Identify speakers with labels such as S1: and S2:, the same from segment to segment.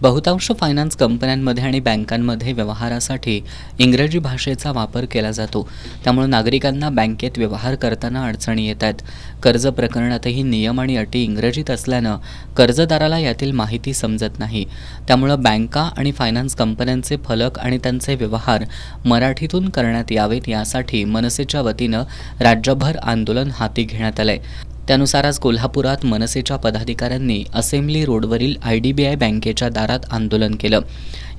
S1: बहुतांश फायनान्स कंपन्यांमध्ये आणि बँकांमध्ये व्यवहारासाठी इंग्रजी भाषेचा वापर केला जातो. त्यामुळे नागरिकांना बँकेत व्यवहार करताना अडचणी येतात. कर्ज प्रकरणातही नियम आणि अटी इंग्रजीत असल्यानं कर्जदाराला यातील माहिती समजत नाही. त्यामुळं बँका आणि फायनान्स कंपन्यांचे फलक आणि त्यांचे व्यवहार मराठीतून करण्यात यावेत, यासाठी मनसेच्या वतीनं राज्यभर आंदोलन हाती घेण्यात आलंय. त्यानुसार आज कोल्हापुरात मनसेच्या पदाधिकाऱ्यांनी असेंब्ली रोडवरील IDBI बँकेच्या दारात आंदोलन केलं.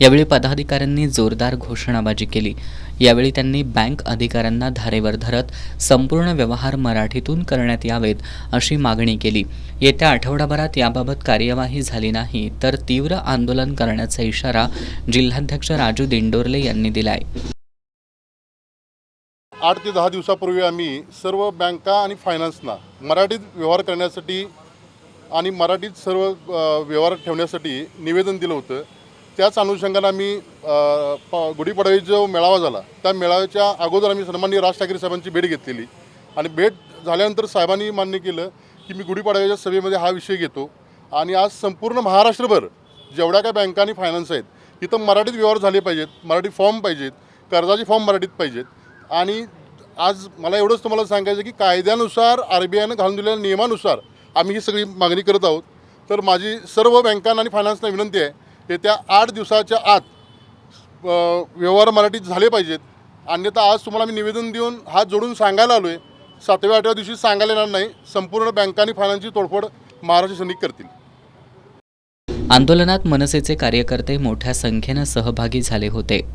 S1: यावेळी पदाधिकाऱ्यांनी जोरदार घोषणाबाजी केली. यावेळी त्यांनी बँक अधिकाऱ्यांना धारेवर धरत संपूर्ण व्यवहार मराठीतून करण्यात यावेत अशी मागणी केली. येत्या आठवडाभरात याबाबत कार्यवाही झाली नाही तर तीव्र आंदोलन करण्याचा इशारा जिल्हाध्यक्ष राजू दिंडोरले यांनी दिलाय.
S2: 8 ते 10 दिवसापूर्वी आम्ही सर्व बँका आणि फायनान्सना मराठीत व्यवहार करण्यासाठी आणि मराठीत सर्व व्यवहार ठेवण्यासाठी निवेदन दिलं होतं. त्याच अनुषंगाने आम्ही गुढीपाडव्याचा जो मेळावा झाला त्या मेळाव्याच्या अगोदर आम्ही सन्माननीय राज ठाकरे साहेबांची भेट घेतलेली आणि भेट झाल्यानंतर साहेबांनी मान्य केलं की मी गुढीपाडव्याच्या सभेमध्ये हा विषय घेतो आणि आज संपूर्ण महाराष्ट्रभर जेवढ्या काय बँका आणि फायनान्स आहेत तिथं मराठीत व्यवहार झाले पाहिजेत, मराठी फॉर्म पाहिजेत, कर्जाचे फॉर्म मराठीत पाहिजेत. आणि आज मला एवढंच तुम्हाला सांगायचं की कायद्यानुसार RBIनं घालून दिलेल्या नियमानुसार आम्ही ही सगळी मागणी करत आहोत. तर माझी सर्व बँकांना आणि फायनान्सना विनंती आहे, येत्या 8 दिवसाच्या आत व्यवहार मराठीत झाले पाहिजेत. अन्यथा आज तुम्हाला मी निवेदन देऊन हात जोडून सांगायला आलो आहे, 7व्या-8व्या दिवशी सांगायला येणार नाही. संपूर्ण बँका आणि फायनान्सची तोडफोड महाराष्ट्र सैनिक करतील.
S1: आंदोलनात मनसेचे कार्यकर्ते मोठ्या संख्येनं सहभागी झाले होते.